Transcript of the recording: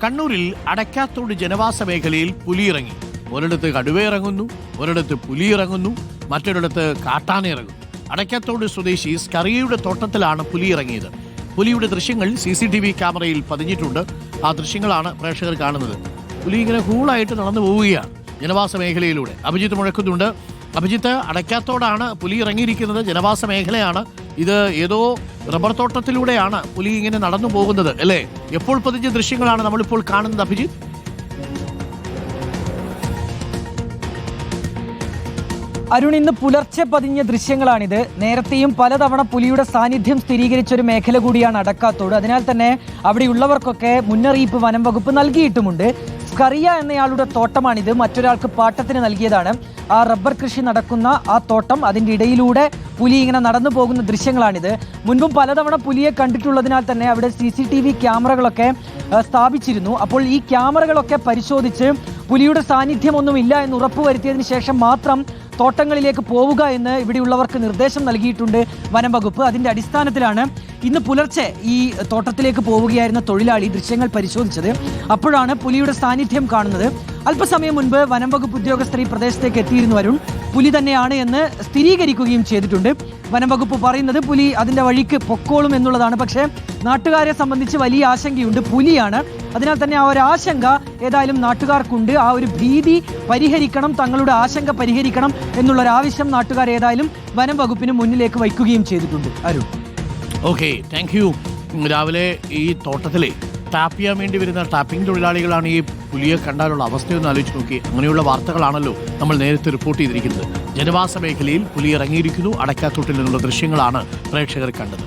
കണ്ണൂരിൽ അടക്കാത്തോട് ജനവാസ മേഖലയിൽ പുലി ഇറങ്ങി. ഒരിടത്ത് കടുവ ഇറങ്ങുന്നു, ഒരിടത്ത് പുലി ഇറങ്ങുന്നു, മറ്റൊരിടത്ത് കാട്ടാന ഇറങ്ങുന്നു. അടക്കാത്തോട് സ്വദേശി സ്കറിയയുടെ തോട്ടത്തിലാണ് പുലി ഇറങ്ങിയത്. പുലിയുടെ ദൃശ്യങ്ങൾ CCTV ക്യാമറയിൽ പതിഞ്ഞിട്ടുണ്ട്. ആ ദൃശ്യങ്ങളാണ് പ്രേക്ഷകർ കാണുന്നത്. പുലി ഇങ്ങനെ കൂളായിട്ട് നടന്നു പോവുകയാണ് ജനവാസ മേഖലയിലൂടെ. അഭിജിത്ത് മുഴക്കുന്നുണ്ട്. അഭിജിത്ത്, അടക്കാത്തോടാണ് പുലി ഇറങ്ങിയിരിക്കുന്നത്, ജനവാസ മേഖലയാണ് ഇത്. ഏതോ റബ്ബർ തോട്ടത്തിലൂടെയാണ് പുലി ഇങ്ങനെ നടന്നു പോകുന്നത് അല്ലേ? എപ്പോൾ പതിഞ്ഞ ദൃശ്യങ്ങളാണ് നമ്മളിപ്പോൾ കാണുന്നത് അഭിജിത്ത്? അരുൺ, ഇന്ന് പുലർച്ചെ പതിഞ്ഞ ദൃശ്യങ്ങളാണിത്. നേരത്തെയും പലതവണ പുലിയുടെ സാന്നിധ്യം സ്ഥിരീകരിച്ച ഒരു മേഖല കൂടിയാണ് അടക്കാത്തോട്. അതിനാൽ തന്നെ അവിടെയുള്ളവർക്കൊക്കെ മുന്നറിയിപ്പ് വനം വകുപ്പ് നൽകിയിട്ടുമുണ്ട്. സ്കറിയ എന്നയാളുടെ തോട്ടമാണിത്. മറ്റൊരാൾക്ക് പാട്ടത്തിന് നൽകിയതാണ്. ആ റബ്ബർ കൃഷി നടക്കുന്ന ആ തോട്ടം, അതിൻ്റെ ഇടയിലൂടെ പുലി ഇങ്ങനെ നടന്നു പോകുന്ന ദൃശ്യങ്ങളാണിത്. മുൻപും പലതവണ പുലിയെ കണ്ടിട്ടുള്ളതിനാൽ തന്നെ അവിടെ CCTV ക്യാമറകളൊക്കെ സ്ഥാപിച്ചിരുന്നു. അപ്പോൾ ഈ ക്യാമറകളൊക്കെ പരിശോധിച്ച് പുലിയുടെ സാന്നിധ്യമൊന്നുമില്ല എന്ന് ഉറപ്പുവരുത്തിയതിന് ശേഷം മാത്രം തോട്ടങ്ങളിലേക്ക് പോവുക എന്ന് ഇവിടെയുള്ളവർക്ക് നിർദ്ദേശം നൽകിയിട്ടുണ്ട് വനം വകുപ്പ്. അതിൻ്റെ അടിസ്ഥാനത്തിലാണ് ഇന്ന് പുലർച്ചെ ഈ തോട്ടത്തിലേക്ക് പോവുകയായിരുന്ന തൊഴിലാളി ദൃശ്യങ്ങൾ പരിശോധിച്ചത്. അപ്പോഴാണ് പുലിയുടെ സാന്നിധ്യം കാണുന്നത്. അല്പസമയം മുൻപ് വനം വകുപ്പ് ഉദ്യോഗസ്ഥർ ഈ പ്രദേശത്തേക്ക് എത്തിയിരുന്നു അരുൺ. പുലി തന്നെയാണ് എന്ന് സ്ഥിരീകരിക്കുകയും ചെയ്തിട്ടുണ്ട്. വനം വകുപ്പ് പറയുന്നത് പുലി അതിൻ്റെ വഴിക്ക് പൊക്കോളും എന്നുള്ളതാണ്. പക്ഷേ നാട്ടുകാരെ സംബന്ധിച്ച് വലിയ ആശങ്കയുണ്ട്. പുലിയാണ്, അതിനാൽ തന്നെ ആ ഒരു ആശങ്ക ഏതായാലും നാട്ടുകാർക്കുണ്ട്. ആ ഒരു ഭീതി പരിഹരിക്കണം, തങ്ങളുടെ ആശങ്ക പരിഹരിക്കണം എന്നുള്ളൊരാവശ്യം നാട്ടുകാർ ഏതായാലും വനം വകുപ്പിന് മുന്നിലേക്ക് വയ്ക്കുകയും ചെയ്തിട്ടുണ്ട് അരുൺ. Okay, thank you. രാവിലെ ഈ തോട്ടത്തിലെ ടാപ്പ് ചെയ്യാൻ വേണ്ടി വരുന്ന ടാപ്പിംഗ് തൊഴിലാളികളാണ് ഈ പുലിയെ കണ്ടാലുള്ള അവസ്ഥയൊന്ന് ആലോചിച്ച് നോക്കി. അങ്ങനെയുള്ള വാർത്തകളാണല്ലോ നമ്മൾ നേരത്തെ റിപ്പോർട്ട് ചെയ്തിരിക്കുന്നത്. ജനവാസ മേഖലയിൽ പുലി ഇറങ്ങിയിരിക്കുന്നു. അടക്കാത്തോട്ടിൽ നിന്നുള്ള ദൃശ്യങ്ങളാണ് പ്രേക്ഷകർ കണ്ടത്.